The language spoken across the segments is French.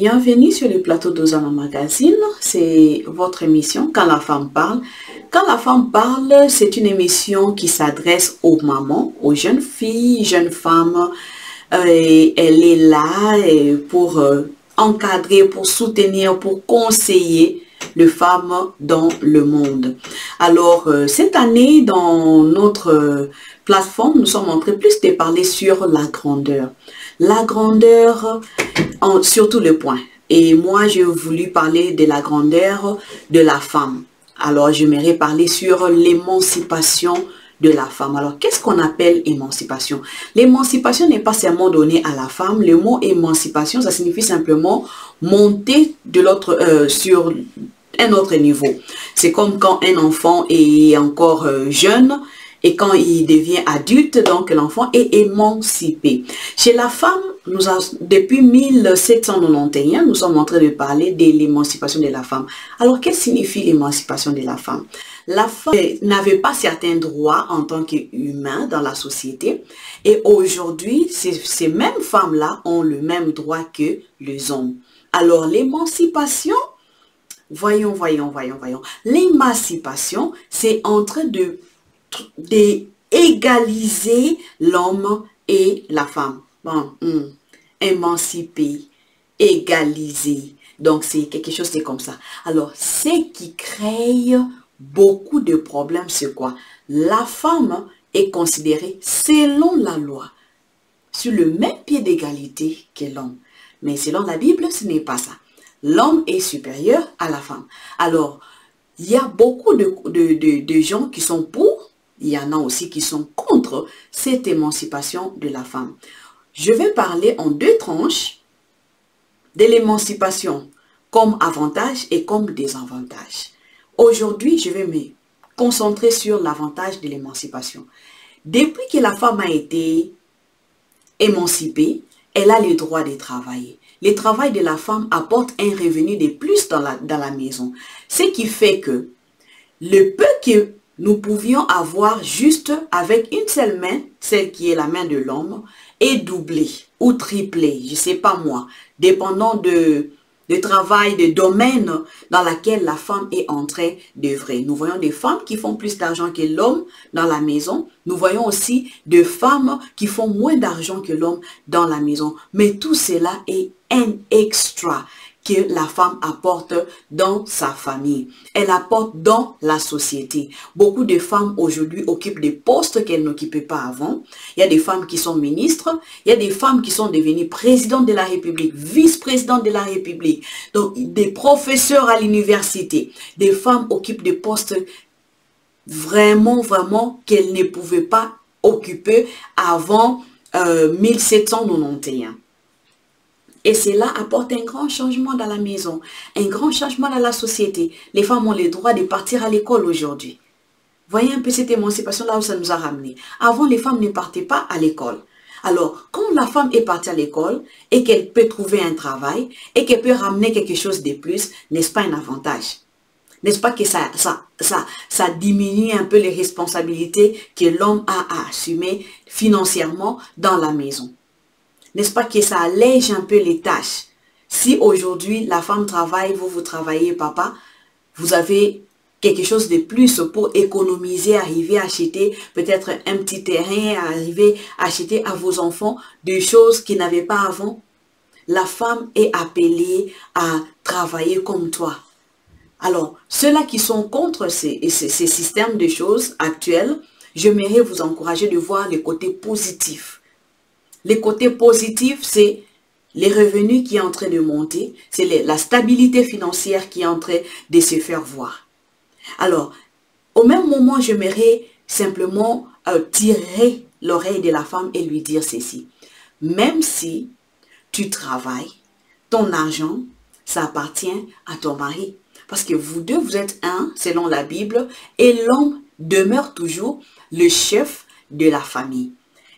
Bienvenue sur le plateau d'Ozana Magazine, c'est votre émission Quand la femme parle. Quand la femme parle, c'est une émission qui s'adresse aux mamans, aux jeunes filles, jeunes femmes. Elle est là pour encadrer, pour soutenir, pour conseiller les femmes dans le monde. Alors, cette année, dans notre plateforme, nous sommes en train plus de parler sur la grandeur. La grandeur sur tous les points. Et moi, j'ai voulu parler de la grandeur de la femme. Alors, j'aimerais parler sur l'émancipation de la femme. Alors, qu'est-ce qu'on appelle émancipation? L'émancipation n'est pas seulement donnée à la femme. Le mot émancipation, ça signifie simplement monter de l'autre sur un autre niveau. C'est comme quand un enfant est encore jeune et quand il devient adulte, donc l'enfant est émancipé. Chez la femme, depuis 1791, nous sommes en train de parler de l'émancipation de la femme. Alors, qu'est-ce que signifie l'émancipation de la femme? La femme n'avait pas certains droits en tant qu'humain dans la société. Et aujourd'hui, ces mêmes femmes-là ont le même droit que les hommes. Alors, l'émancipation, voyons. L'émancipation, c'est en train d'égaliser l'homme et la femme. Bon, émanciper, égaliser. Donc, c'est quelque chose, c'est comme ça. Alors, ce qui crée beaucoup de problèmes, c'est quoi? La femme est considérée, selon la loi, sur le même pied d'égalité que l'homme. Mais selon la Bible, ce n'est pas ça. L'homme est supérieur à la femme. Alors, il y a beaucoup de gens qui sont pour, il y en a aussi qui sont contre cette émancipation de la femme. Je vais parler en deux tranches de l'émancipation comme avantage et comme désavantage. Aujourd'hui, je vais me concentrer sur l'avantage de l'émancipation. Depuis que la femme a été émancipée, elle a le droit de travailler. Le travail de la femme apporte un revenu de plus dans la maison. Ce qui fait que le peu que nous pouvions avoir juste avec une seule main, celle qui est la main de l'homme, est doublé ou triplé, je ne sais pas moi, dépendant de travail, de domaine dans lequel la femme est en train d'œuvrer. Nous voyons des femmes qui font plus d'argent que l'homme dans la maison. Nous voyons aussi des femmes qui font moins d'argent que l'homme dans la maison. Mais tout cela est un extra que la femme apporte dans sa famille. Elle apporte dans la société. Beaucoup de femmes aujourd'hui occupent des postes qu'elles n'occupaient pas avant. Il y a des femmes qui sont ministres. Il y a des femmes qui sont devenues présidentes de la République, vice-présidentes de la République. Donc, des professeurs à l'université. Des femmes occupent des postes vraiment qu'elles ne pouvaient pas occuper avant 1791. Et cela apporte un grand changement dans la maison, un grand changement dans la société. Les femmes ont le droit de partir à l'école aujourd'hui. Voyez un peu cette émancipation là où ça nous a ramené. Avant, les femmes ne partaient pas à l'école. Alors, quand la femme est partie à l'école et qu'elle peut trouver un travail et qu'elle peut ramener quelque chose de plus, n'est-ce pas un avantage? N'est-ce pas que ça diminue un peu les responsabilités que l'homme a à assumer financièrement dans la maison? N'est-ce pas que ça allège un peu les tâches? Si aujourd'hui la femme travaille, vous travaillez, papa, vous avez quelque chose de plus pour économiser, arriver à acheter peut-être un petit terrain, arriver à acheter à vos enfants des choses qu'ils n'avaient pas avant. La femme est appelée à travailler comme toi. Alors, ceux-là qui sont contre ces systèmes de choses actuels, j'aimerais vous encourager de voir les côtés positifs. Les côtés positifs, c'est les revenus qui sont en train de monter, c'est la stabilité financière qui est en train de se faire voir. Alors, au même moment, j'aimerais simplement tirer l'oreille de la femme et lui dire ceci. Même si tu travailles, ton argent, ça appartient à ton mari. Parce que vous deux, vous êtes un, selon la Bible, et l'homme demeure toujours le chef de la famille.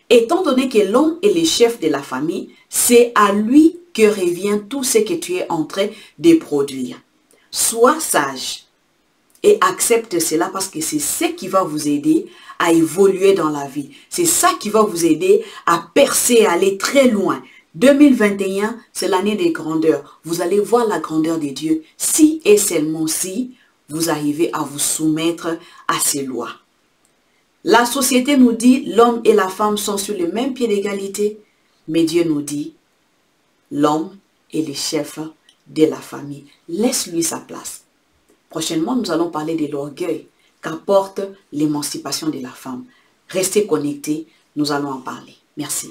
Étant donné que l'homme est le chef de la famille, c'est à lui que revient tout ce que tu es en train de produire. Sois sage et accepte cela parce que c'est ce qui va vous aider à évoluer dans la vie. C'est ça qui va vous aider à percer, à aller très loin. 2021, c'est l'année des grandeurs. Vous allez voir la grandeur de Dieu si et seulement si vous arrivez à vous soumettre à ses lois. La société nous dit l'homme et la femme sont sur le même pied d'égalité, mais Dieu nous dit l'homme est le chef de la famille. Laisse-lui sa place. Prochainement, nous allons parler de l'orgueil qu'apporte l'émancipation de la femme. Restez connectés, nous allons en parler. Merci.